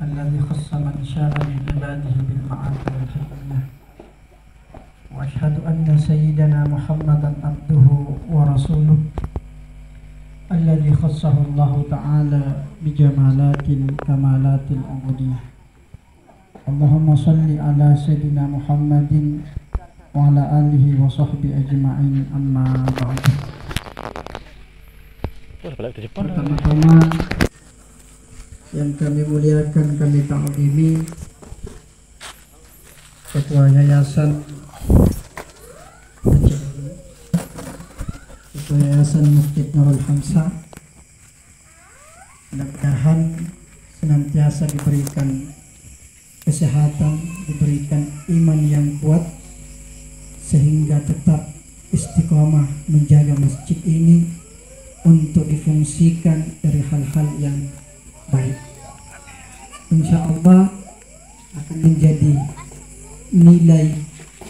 الذي خص من شاء من عباده بالمعارف والحكمة، وأشهد أن سيدنا محمدا عبده ورسوله الذي خصه الله تعالى بجمالات الكمالات العبودية. اللهم صل على سيدنا محمد وعلى آله وصحبه أجمعين. أما بعد. Pertama-tama yang kami muliakan, kami ta'zimi Ketua Yayasan Masjid Nurul Hamzah, mudah-mudahan senantiasa diberikan kesehatan, diberikan iman yang kuat sehingga tetap istiqomah menjaga masjid ini untuk difungsikan dari hal-hal yang baik. Insya Allah akan menjadi nilai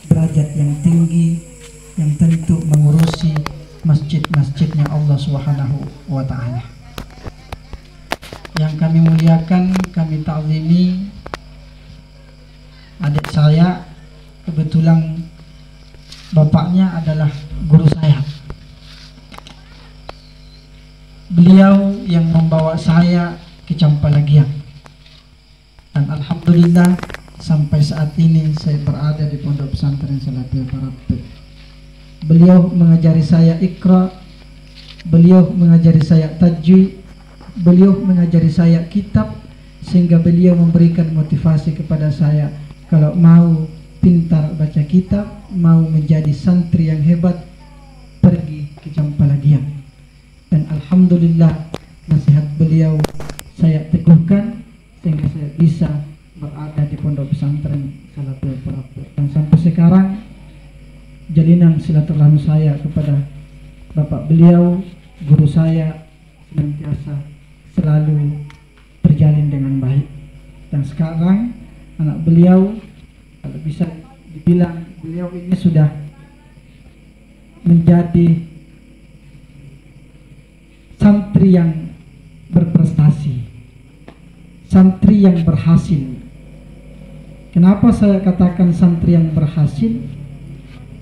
derajat yang tinggi yang tentu mengurusi masjid-masjidnya Allah Subhanahu wa Ta'ala. Yang kami muliakan, kami ta'zimi adik saya, kebetulan bapaknya adalah guru saya. Beliau yang membawa saya ke Campalagian, dan alhamdulillah sampai saat ini saya berada di Pondok Pesantren Salatul Parapet. Beliau mengajari saya Iqra, beliau mengajari saya tajwid, beliau mengajari saya kitab, sehingga beliau memberikan motivasi kepada saya kalau mau pintar baca kitab, mau menjadi santri yang hebat, pergi ke Campalagian. Dan alhamdulillah nasihat beliau saya teguhkan sehingga saya bisa berada di Pondok Pesantren Salatul Parapet. Dan sampai sekarang jalinan silaturahmi saya kepada bapak beliau, guru saya, senantiasa selalu terjalin dengan baik. Dan sekarang anak beliau, kalau bisa dibilang, beliau ini sudah menjadi santri yang berprestasi, santri yang berhasil. Kenapa saya katakan santri yang berhasil?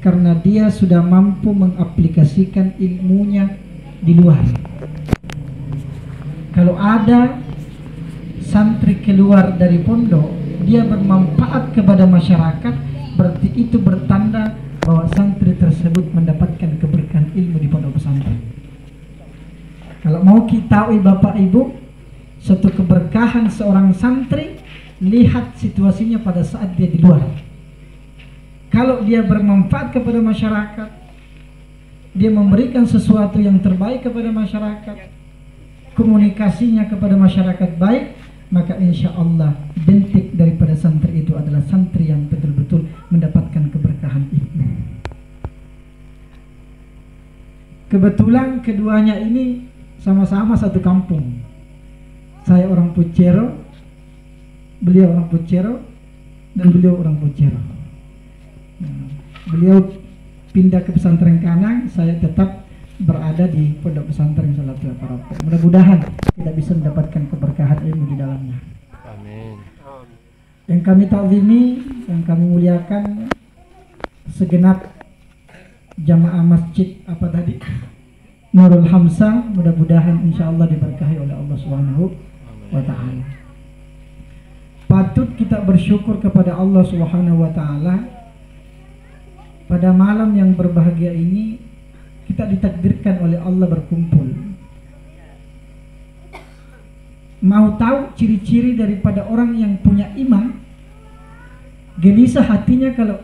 Karena dia sudah mampu mengaplikasikan ilmunya di luar. Kalau ada santri keluar dari pondok, dia bermanfaat kepada masyarakat, berarti itu bertanda bahwa santri tersebut mendapatkan keberkahan ilmu di pondok pesantren. Kalau mau kita tahu Bapak Ibu, satu keberkahan seorang santri, lihat situasinya pada saat dia di luar. Kalau dia bermanfaat kepada masyarakat, dia memberikan sesuatu yang terbaik kepada masyarakat, komunikasinya kepada masyarakat baik, maka insya Allah bentik daripada santri itu adalah santri yang betul-betul mendapatkan keberkahan ilmu. Kebetulan keduanya ini sama-sama satu kampung. Saya orang Pucero, beliau orang Pucero, dan beliau orang Pucero. Beliau pindah ke pesantren Kanang, saya tetap berada di Pondok Pesantren Salatul Parapet. Mudah-mudahan kita bisa mendapatkan keberkahan ilmu di dalamnya. Amin. Yang kami ta'zimi, yang kami muliakan, segenap jamaah masjid Nurul Hamzah, mudah-mudahan insya Allah diberkahi oleh Allah Subhanahu wa Ta'ala. Patut kita bersyukur kepada Allah Subhanahu wa Ta'ala. Pada malam yang berbahagia ini kita ditakdirkan oleh Allah berkumpul. Mau tahu ciri-ciri daripada orang yang punya iman? Gelisah hatinya kalau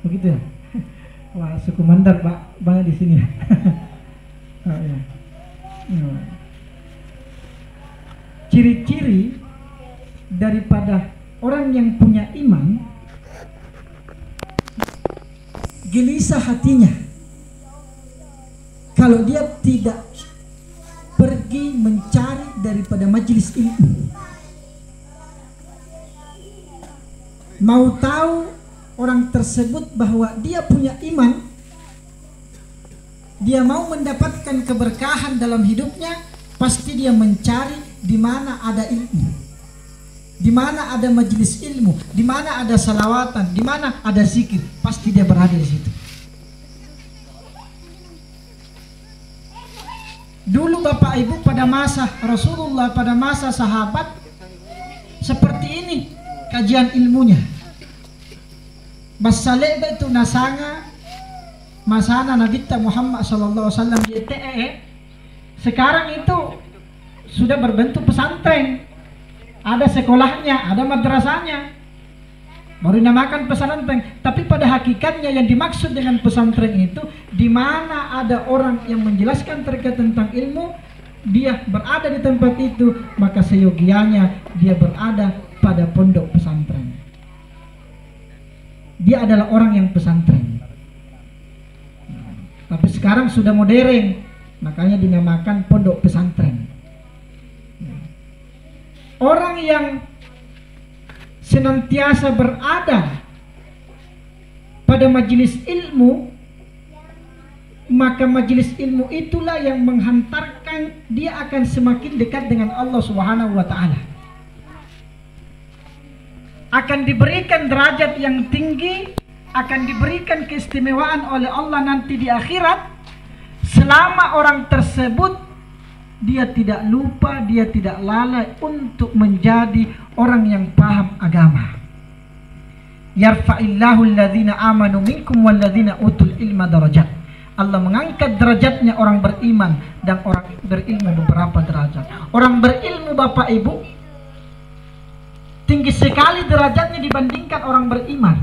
begitu ya. Wah, suku Mandar Pak, banyak di sini. Oh, ya. Ciri-ciri daripada orang yang punya iman, gelisah hatinya kalau dia tidak pergi mencari daripada majelis ilmu. Mau tahu orang tersebut bahwa dia punya iman, dia mau mendapatkan keberkahan dalam hidupnya, pasti dia mencari di mana ada ilmu. di mana ada majelis ilmu, di mana ada salawatan, di mana ada zikir, pasti dia berada di situ. Dulu Bapak Ibu pada masa Rasulullah, pada masa sahabat, seperti ini kajian ilmunya. Basaleba itu nasanga masana Nabi Muhammad sallallahu alaihi wasallam di TE. Sekarang itu sudah berbentuk pesantren. Ada sekolahnya, ada madrasahnya. Baru dinamakan pesantren, tapi pada hakikatnya yang dimaksud dengan pesantren itu di mana ada orang yang menjelaskan terkait tentang ilmu, dia berada di tempat itu, maka seyogianya dia berada pada pondok pesantren. Dia adalah orang yang pesantren. Tapi sekarang sudah modern, makanya dinamakan pondok pesantren. Orang yang senantiasa berada pada majelis ilmu, maka majelis ilmu itulah yang menghantarkan dia akan semakin dekat dengan Allah Subhanahu wa taala. Akan diberikan derajat yang tinggi, akan diberikan keistimewaan oleh Allah nanti di akhirat, selama orang tersebut dia tidak lupa, dia tidak lalai untuk menjadi orang yang paham agama. Yarfa'illahu alladhina amanu minkum walladhina utul ilma darajat. Allah mengangkat derajatnya orang beriman dan orang berilmu beberapa derajat. Orang berilmu Bapak Ibu tinggi sekali derajatnya dibandingkan orang beriman.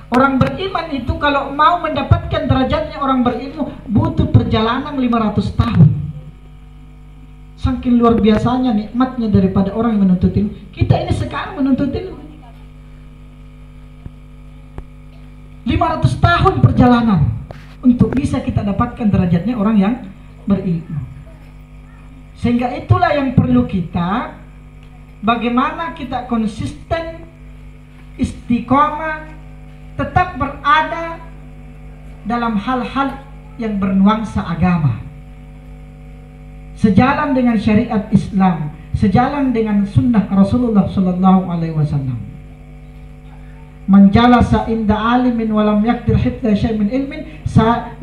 Orang beriman itu kalau mau mendapatkan derajatnya orang berilmu butuh perjalanan 500 tahun. Saking luar biasanya nikmatnya daripada orang yang menuntut ilmu. Kita ini sekarang menuntut ilmu 500 tahun perjalanan untuk bisa kita dapatkan derajatnya orang yang berilmu. Sehingga itulah yang perlu kita, bagaimana kita konsisten, istiqomah, tetap berada dalam hal-hal yang bernuansa agama, sejalan dengan syariat Islam, sejalan dengan sunnah Rasulullah Sallallahu Alaihi Wasallam. Man jalasa inda alimin walam yakdir hifdha syai' min ilmin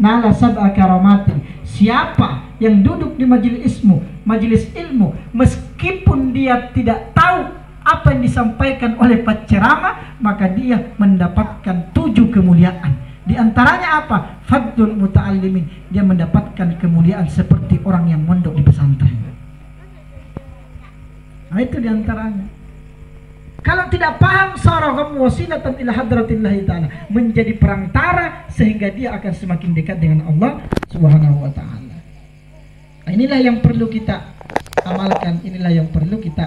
nala sab'a karamatin. Siapa yang duduk di majelis ilmu, meskipun dia tidak tahu apa yang disampaikan oleh penceramah, maka dia mendapatkan 7 kemuliaan. Di antaranya apa? Fadlul muta'allimin. Dia mendapatkan kemuliaan seperti orang yang mondok di pesantren. Nah, itu di antaranya. Kalau tidak paham, sarahum wasilatan ila hadratillahi ta'ala, menjadi perantara sehingga dia akan semakin dekat dengan Allah Subhanahu wa taala. Nah, inilah yang perlu kita amalkan, inilah yang perlu kita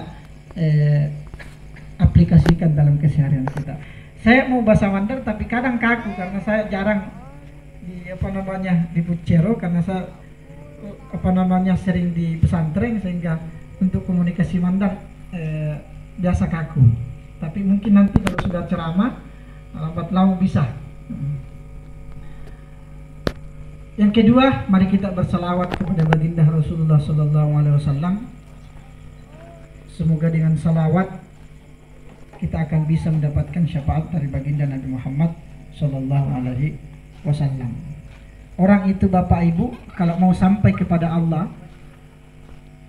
aplikasikan dalam keseharian kita. Saya mau bahasa Mandar tapi kadang kaku karena saya jarang di Pucero, karena saya sering di pesantren, sehingga untuk komunikasi Mandar biasa kaku. Tapi mungkin nanti kalau sudah ceramah lambat laun bisa. Yang kedua, mari kita bersalawat kepada baginda Rasulullah Sallallahu Alaihi Wasallam. Semoga dengan salawat kita akan bisa mendapatkan syafaat dari baginda Nabi Muhammad Sallallahu Alaihi Wasallam. Orang itu Bapak Ibu kalau mau sampai kepada Allah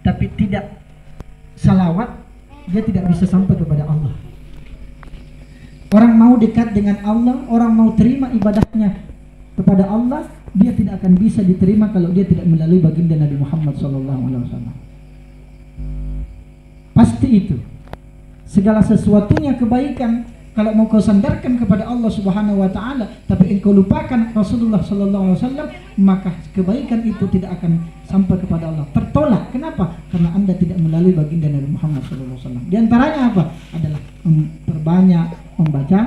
tapi tidak salawat, dia tidak bisa sampai kepada Allah. Orang mau dekat dengan Allah, orang mau terima ibadahnya kepada Allah, dia tidak akan bisa diterima kalau dia tidak melalui baginda Nabi Muhammad Sallallahu Alaihi Wasallam. Pasti itu. Segala sesuatunya kebaikan, kalau mau kau sandarkan kepada Allah Subhanahu wa taala tapi engkau lupakan Rasulullah Sallallahu Alaihi Wasallam, maka kebaikan itu tidak akan sampai kepada Allah, tertolak. Kenapa? Karena Anda tidak melalui baginda Nabi Muhammad Sallallahu Alaihi Wasallam. Di antaranya apa? Adalah memperbanyak membaca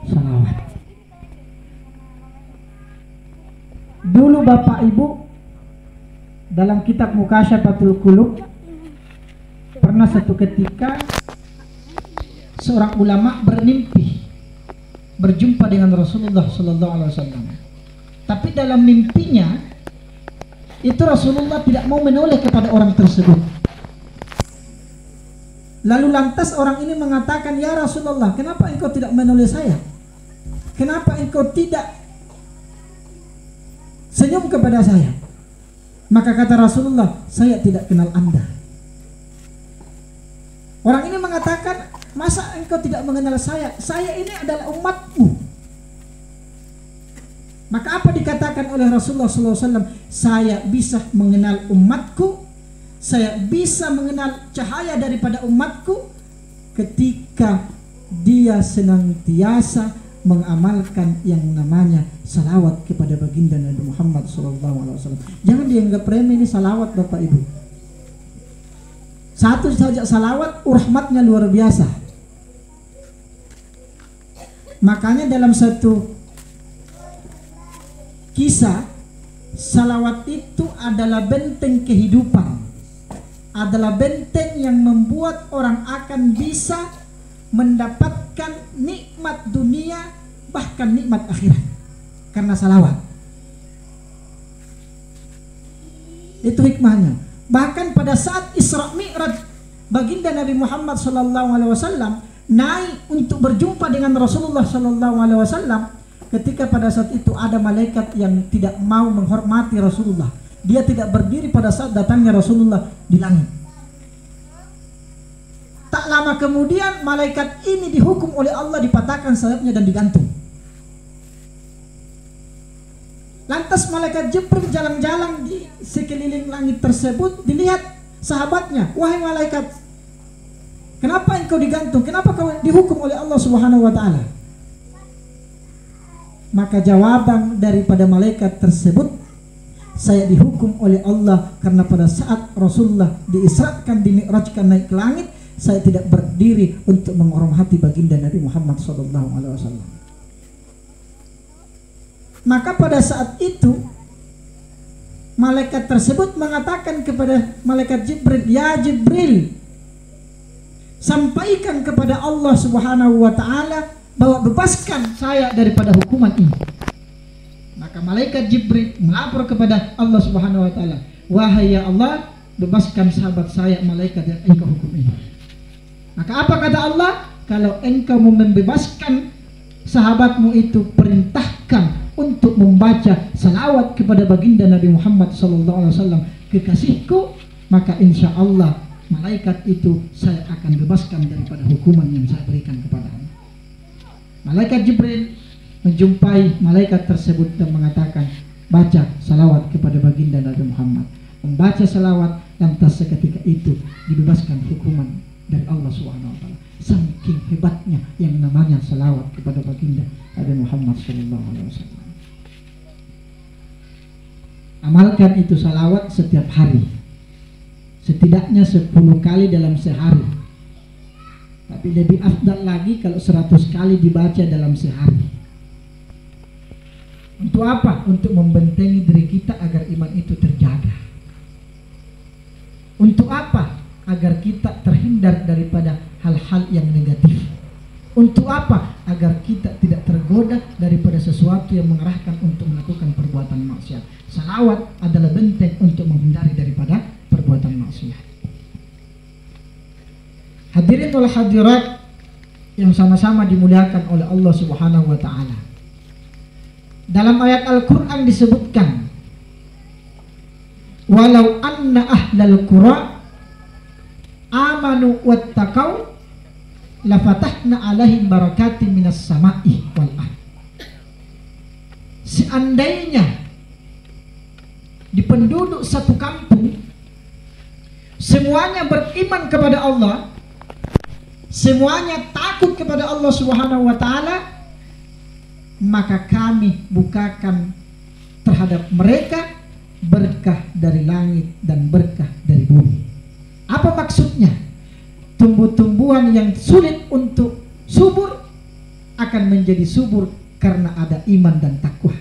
salawat. Dulu Bapak Ibu dalam kitab Mukasyafatul Qulub pernah satu ketika seorang ulama bermimpi berjumpa dengan Rasulullah Sallallahu Alaihi Wasallam. Tapi dalam mimpinya itu Rasulullah tidak mau menoleh kepada orang tersebut. Lalu lantas orang ini mengatakan, ya Rasulullah, kenapa engkau tidak menulis saya? Kenapa engkau tidak senyum kepada saya? Maka kata Rasulullah, saya tidak kenal Anda. Orang ini mengatakan, masa engkau tidak mengenal saya? Saya ini adalah umatmu. Maka apa dikatakan oleh Rasulullah SAW? Saya bisa mengenal umatku, saya bisa mengenal cahaya daripada umatku ketika dia senantiasa mengamalkan yang namanya salawat kepada baginda Nabi Muhammad SAW. Jangan dianggap remeh ini salawat, Bapak Ibu. Satu saja salawat, rahmatnya luar biasa. Makanya dalam satu kisah, salawat itu adalah benteng kehidupan, adalah benteng yang membuat orang akan bisa mendapatkan nikmat dunia, bahkan nikmat akhirat, karena salawat. Itu hikmahnya. Bahkan pada saat Isra Mi'raj, baginda Nabi Muhammad SAW naik untuk berjumpa dengan Rasulullah SAW. Ketika pada saat itu ada malaikat yang tidak mau menghormati Rasulullah, dia tidak berdiri pada saat datangnya Rasulullah di langit. Tak lama kemudian malaikat ini dihukum oleh Allah, dipatahkan sayapnya dan digantung. Lantas malaikat Jibril jalan-jalan di sekeliling langit tersebut, dilihat sahabatnya, wahai malaikat, kenapa engkau digantung? Kenapa kau dihukum oleh Allah Subhanahu wa taala? Maka jawaban daripada malaikat tersebut, saya dihukum oleh Allah karena pada saat Rasulullah diisrakan, dimi'rajkan naik ke langit, saya tidak berdiri untuk menghormati baginda Nabi Muhammad SAW. Maka pada saat itu malaikat tersebut mengatakan kepada malaikat Jibril, ya Jibril, sampaikan kepada Allah Subhanahu wa taala bahwa bebaskan saya daripada hukuman ini. Maka malaikat Jibril melapor kepada Allah Subhanahu wa taala, wahai ya Allah, bebaskan sahabat saya malaikat yang engkau hukum ini. Maka apa kata Allah? Kalau engkau mau membebaskan sahabatmu itu, perintahkan untuk membaca salawat kepada baginda Nabi Muhammad SAW, kekasihku, maka insya Allah malaikat itu saya akan bebaskan daripada hukuman yang saya berikan kepadanya. Malaikat Jibril menjumpai malaikat tersebut dan mengatakan, baca salawat kepada baginda Nabi Muhammad. Membaca salawat, lantas seketika itu dibebaskan hukuman dari Allah Subhanahu wa taala. Saking hebatnya yang namanya salawat kepada baginda Nabi Muhammad SAW. Amalkan itu salawat setiap hari, setidaknya 10 kali dalam sehari. Tapi lebih afdal lagi kalau 100 kali dibaca dalam sehari. Untuk apa? Untuk membentengi diri kita agar iman itu terjaga. Untuk apa? Agar kita terhindar daripada hal-hal yang negatif. Untuk apa? Agar kita tidak tergoda daripada sesuatu yang mengarahkan untuk melakukan perbuatan maksiat. Salawat adalah benteng untuk menghindari daripada perbuatan maksiat. Hadirin wal hadirat yang sama-sama dimuliakan oleh Allah Subhanahu wa taala. Dalam ayat Al-Qur'an disebutkan, walau anna ahlal qura amanu wattaqau lafatahna alaihim barakatin minas sama'i wal ardh. Seandainya di penduduk satu kampung semuanya beriman kepada Allah, semuanya takut kepada Allah Subhanahu wa taala, maka kami bukakan terhadap mereka berkah dari langit dan berkah dari bumi. Apa maksudnya? Tumbuh-tumbuhan yang sulit untuk subur akan menjadi subur karena ada iman dan takwa.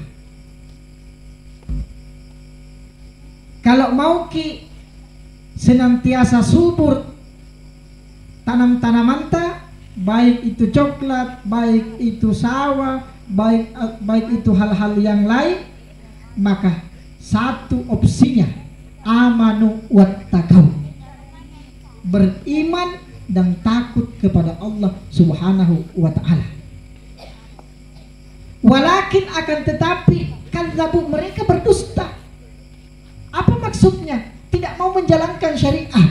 Kalau mau ki senantiasa subur tanam-tanaman, baik itu coklat, baik itu sawah, baik itu hal-hal yang lain, maka satu opsinya amanu wattaqau, beriman dan takut kepada Allah Subhanahu wa ta'ala. Walakin akan tetapi kadzabu, mereka berdusta. Apa maksudnya? Tidak mau menjalankan syariat.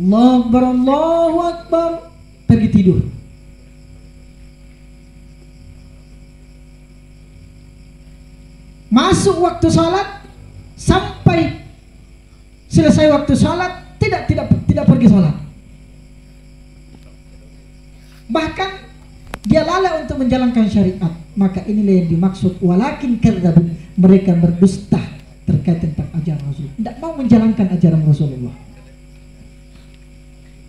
Allahu Akbar, pergi tidur. Masuk waktu salat, sampai selesai waktu salat tidak pergi salat. Bahkan dia lalai untuk menjalankan syariat. Maka inilah yang dimaksud walakin kadzabu, mereka berdusta terkait tentang ajaran Rasul. Tidak mau menjalankan ajaran Rasulullah.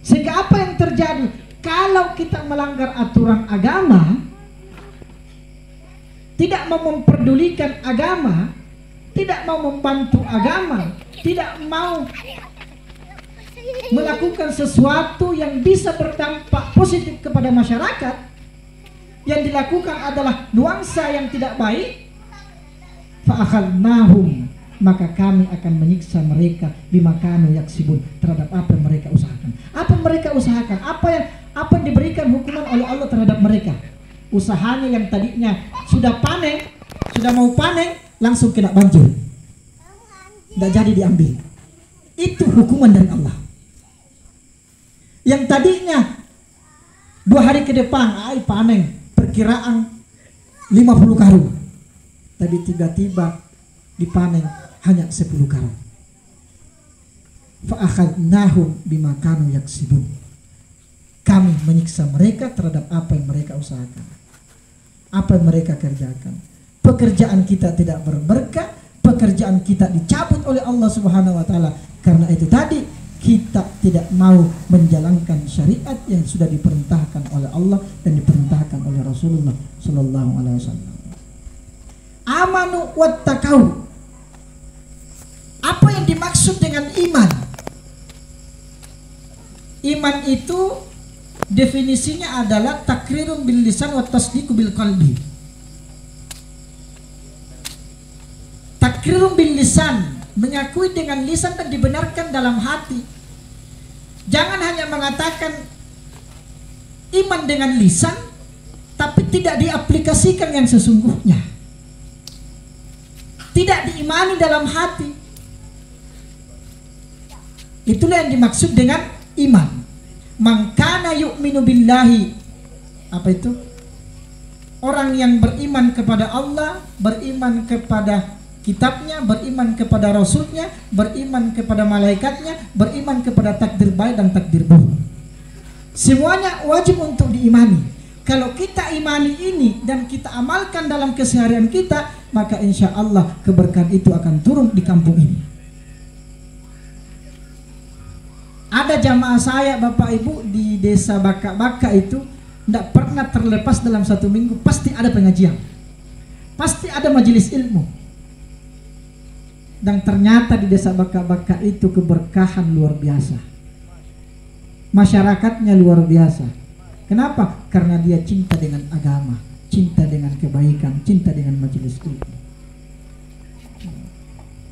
Sehingga apa yang terjadi? Kalau kita melanggar aturan agama, tidak mau memperdulikan agama, tidak mau membantu agama, tidak mau melakukan sesuatu yang bisa berdampak positif kepada masyarakat, yang dilakukan adalah nuansa yang tidak baik, fa'akhadnahum, maka kami akan menyiksa mereka bima kanu yaksibun, terhadap apa yang mereka usahakan. Apa yang mereka usahakan? Apa yang diberikan hukuman oleh Allah terhadap mereka? Usahanya yang tadinya sudah panen, sudah mau panen, langsung kena banjir, tidak jadi diambil. Itu hukuman dari Allah. Yang tadinya 2 hari ke depan panen, perkiraan 50 karung, tapi tiba-tiba dipanen hanya 10 karung. Fa'akhadnahum bima kanu yaksibun, kami menyiksa mereka terhadap apa yang mereka usahakan, apa yang mereka kerjakan. Pekerjaan kita tidak berberkah, pekerjaan kita dicabut oleh Allah Subhanahu wa ta'ala. Karena itu tadi kita tidak mau menjalankan syariat yang sudah diperintahkan oleh Allah dan diperintahkan oleh Rasulullah sallallahu alaihi wasallam. Amanu wattaqau. Apa yang dimaksud dengan iman? Iman itu definisinya adalah takrirun bil lisan wa tasdiqu bil qalbi. Takrirun bil lisan, mengakui dengan lisan dan dibenarkan dalam hati. Jangan hanya mengatakan iman dengan lisan tapi tidak diaplikasikan yang sesungguhnya, tidak diimani dalam hati. Itulah yang dimaksud dengan iman. Man kana yu'minu billahi, apa itu? Orang yang beriman kepada Allah, beriman kepada kitabnya, beriman kepada rasulnya, beriman kepada malaikatnya, beriman kepada takdir baik dan takdir buruk. Semuanya wajib untuk diimani. Kalau kita imani ini dan kita amalkan dalam keseharian kita, maka insya Allah keberkahan itu akan turun di kampung ini. Ada jamaah saya Bapak Ibu di desa Baka-Baka itu tidak pernah terlepas dalam 1 minggu, pasti ada pengajian, pasti ada majelis ilmu. Dan ternyata di desa Baka-Baka itu keberkahan luar biasa, masyarakatnya luar biasa. Kenapa? Karena dia cinta dengan agama, cinta dengan kebaikan, cinta dengan majelis ilmu.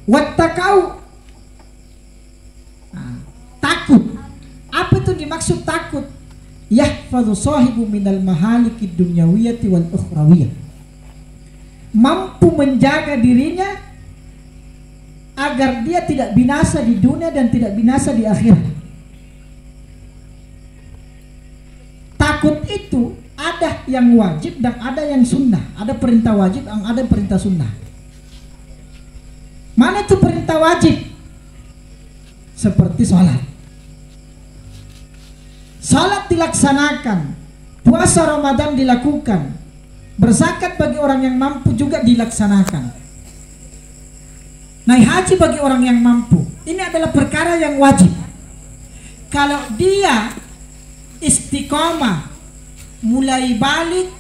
Wattaqau, takut. Apa itu dimaksud takut? Yahfadhu sahibu minal mahalikid dunyawiyati wal ukhrawiyah, mampu menjaga dirinya agar dia tidak binasa di dunia dan tidak binasa di akhirat. Takut itu ada yang wajib dan ada yang sunnah, ada perintah wajib dan ada perintah sunnah. Mana itu perintah wajib? Seperti sholat. Salat dilaksanakan, puasa Ramadan dilakukan, berzakat bagi orang yang mampu juga dilaksanakan, naik haji bagi orang yang mampu. Ini adalah perkara yang wajib. Kalau dia istiqomah mulai balik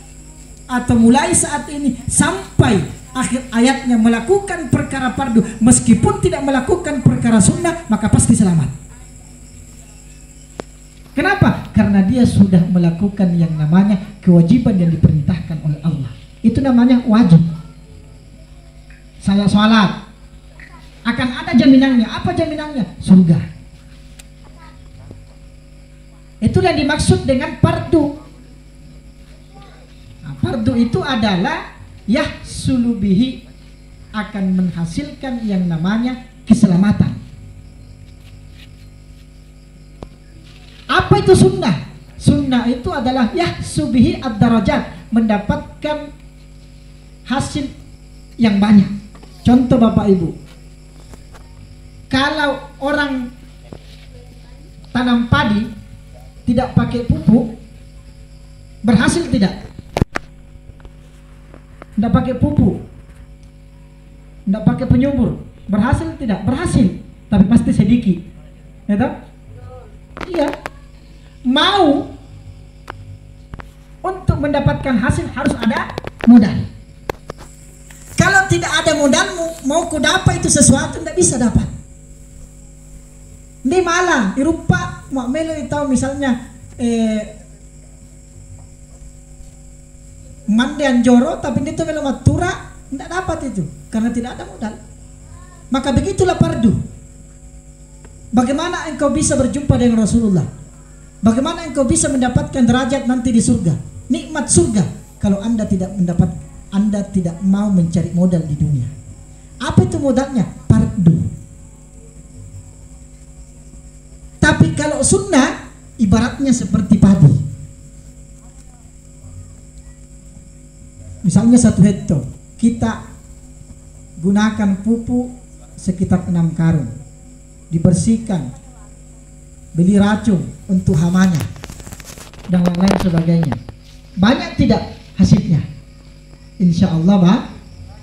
atau mulai saat ini sampai akhir ayatnya melakukan perkara fardu meskipun tidak melakukan perkara sunnah, maka pasti selamat. Kenapa? Karena dia sudah melakukan yang namanya kewajiban yang diperintahkan oleh Allah. Itu namanya wajib. Saya sholat, akan ada jaminannya. Apa jaminannya? Surga. Itu yang dimaksud dengan fardu. Nah, fardu itu adalah yahsulubihi, akan menghasilkan yang namanya keselamatan. Apa itu sunnah? Sunnah itu adalah yahsubihi ad-darajat, mendapatkan hasil yang banyak. Contoh Bapak Ibu, kalau orang tanam padi tidak pakai pupuk, berhasil tidak? Tidak pakai pupuk, tidak pakai penyubur, berhasil tidak? Berhasil, tapi pasti sedikit, ya toh? Iya. Mau untuk mendapatkan hasil harus ada modal. Kalau tidak ada modal, mau ku dapat itu sesuatu tidak bisa dapat. Di malah di rupa mak melo tahu misalnya mandian joro tapi itu melo matura tidak dapat itu karena tidak ada modal. Maka begitulah fardu. Bagaimana engkau bisa berjumpa dengan Rasulullah? Bagaimana engkau bisa mendapatkan derajat nanti di surga, nikmat surga, kalau Anda tidak mendapat, Anda tidak mau mencari modal di dunia. Apa itu modalnya? Fardu. Tapi kalau sunnah ibaratnya seperti padi. Misalnya 1 hektar, kita gunakan pupuk sekitar 6 karung, dibersihkan, beli racun untuk hamanya dan lain-lain sebagainya. Banyak tidak hasilnya? Insya Allah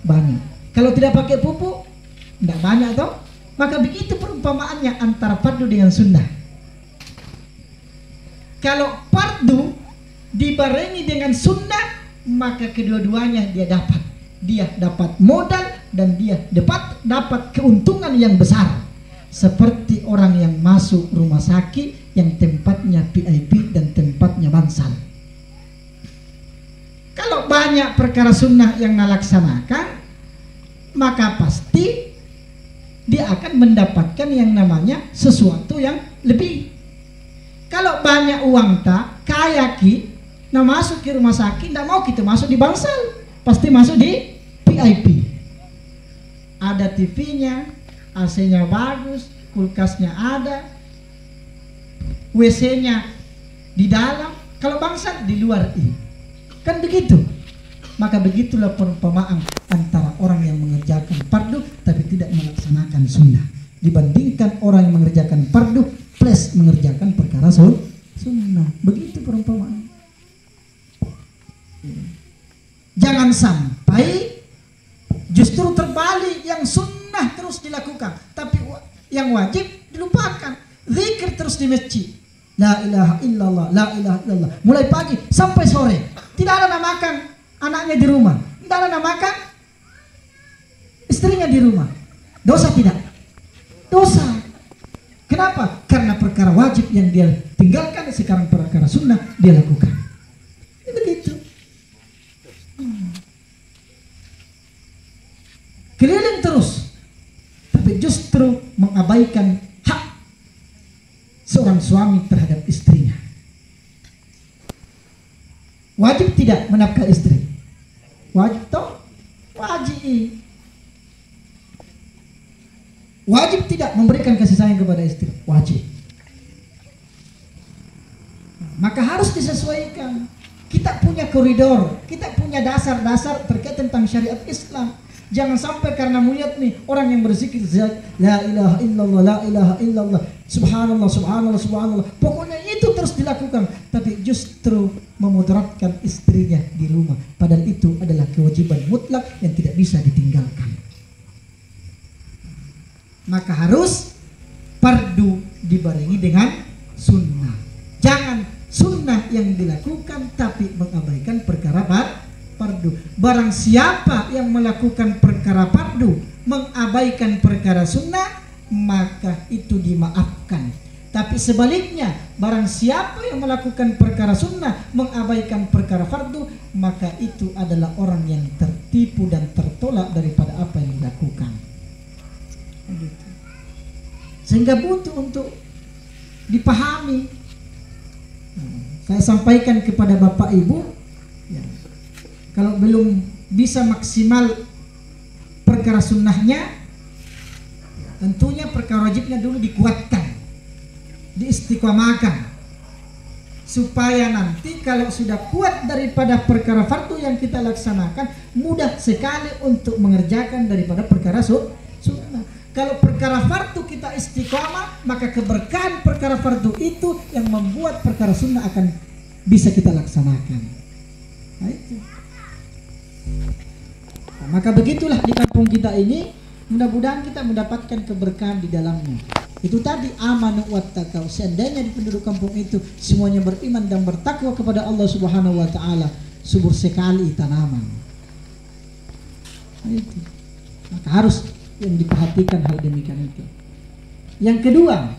banyak. Kalau tidak pakai pupuk tidak banyak toh. Maka begitu perumpamaannya antara fardu dengan sunnah. Kalau fardu dibarengi dengan sunnah, maka kedua-duanya dia dapat modal dan dia dapat keuntungan yang besar. Seperti orang yang masuk rumah sakit yang tempatnya VIP dan tempatnya bangsal. Kalau banyak perkara sunnah yang melaksanakan, maka pasti dia akan mendapatkan yang namanya sesuatu yang lebih. Kalau banyak uang tak kaya ki, nah masuk ke rumah sakit, tidak mau kita masuk di bangsal, pasti masuk di VIP. Ada TV-nya, AC-nya bagus, kulkasnya ada, WC-nya di dalam. Kalau bangsa di luar ini, kan begitu. Maka begitulah perumpamaan antara orang yang mengerjakan fardu tapi tidak melaksanakan sunnah, dibandingkan orang yang mengerjakan fardu plus mengerjakan perkara sunnah. Begitu perumpamaan. Jangan sampai justru terbalik, yang sunnah terus dilakukan tapi yang wajib dilupakan. Zikir terus di masjid, la ilaha illallah, la ilaha illallah, mulai pagi sampai sore. Tidak ada namakan anaknya di rumah, tidak ada namakan istrinya di rumah. Dosa tidak? Dosa. Kenapa? Karena perkara wajib yang dia tinggalkan, sekarang perkara sunnah dia lakukan. Begitu. Keliling terus, tapi justru mengabaikan hak seorang suami terhadap istrinya. Wajib tidak menafkahi istri? Wajib toh? Wajib. Wajib tidak memberikan kasih sayang kepada istri? Wajib. Maka harus disesuaikan. Kita punya koridor, kita punya dasar-dasar terkait tentang syariat Islam. Jangan sampai karena melihat nih orang yang berzikir la ilaha illallah, la ilaha illallah, subhanallah, subhanallah, subhanallah, pokoknya itu terus dilakukan, tapi justru memudaratkan istrinya di rumah. Padahal itu adalah kewajiban mutlak yang tidak bisa ditinggalkan. Maka harus fardu dibarengi dengan sunnah. Jangan sunnah yang dilakukan tapi mengabaikan perkara fardu. Barang siapa yang melakukan perkara fardu mengabaikan perkara sunnah, maka itu dimaafkan. Tapi sebaliknya, barang siapa yang melakukan perkara sunnah mengabaikan perkara fardu, maka itu adalah orang yang tertipu dan tertolak daripada apa yang dilakukan. Sehingga butuh untuk dipahami Saya sampaikan kepada Bapak Ibu, ya, kalau belum bisa maksimal perkara sunnahnya, tentunya perkara wajibnya dulu dikuatkan, diistiqomahkan, supaya nanti kalau sudah kuat daripada perkara fardu yang kita laksanakan, mudah sekali untuk mengerjakan daripada perkara sunnah. Kalau perkara fardu kita istiqomah, maka keberkahan perkara fardu itu yang membuat perkara sunnah akan bisa kita laksanakan. Nah, itu. Nah, maka begitulah di kampung kita ini, mudah-mudahan kita mendapatkan keberkahan di dalamnya. Itu tadi amanu wattaqau. Seandainya di penduduk kampung itu semuanya beriman dan bertakwa kepada Allah Subhanahu wa taala, subur sekali tanaman. Nah, itu. Maka harus yang diperhatikan hal demikian itu. Yang kedua,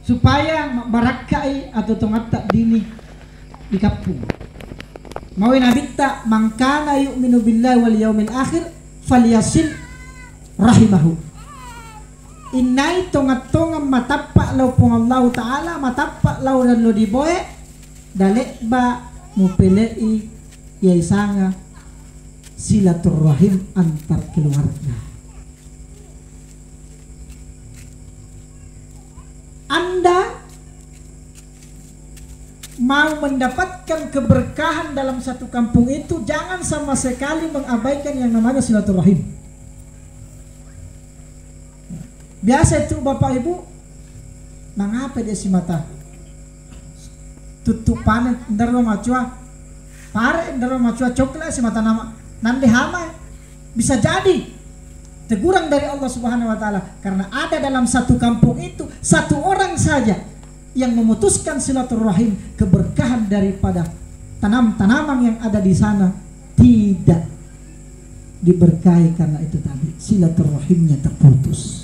supaya barakai atau tongatta dini di kampung. Mau nabitta mangkana yu'minu billahi wal yaumil akhir falyasil rahimahu. Innai tongat-tongan matappa lau pung Allah Ta'ala matappa lau dan lo diboe dalek ba mupelei yaisanga silaturrahim antar keluarga. Anda mau mendapatkan keberkahan dalam satu kampung itu, jangan sama sekali mengabaikan yang namanya silaturahim. Biasa itu Bapak Ibu, mengapa dia si mata tutup panen ndaro macua pare ndaro macua coklat si mata nama nanti hama, bisa jadi teguran dari Allah Subhanahu wa taala, karena ada dalam satu kampung itu satu orang saja yang memutuskan silaturahim, keberkahan daripada tanaman yang ada di sana tidak diberkahi karena itu tadi silaturahimnya terputus.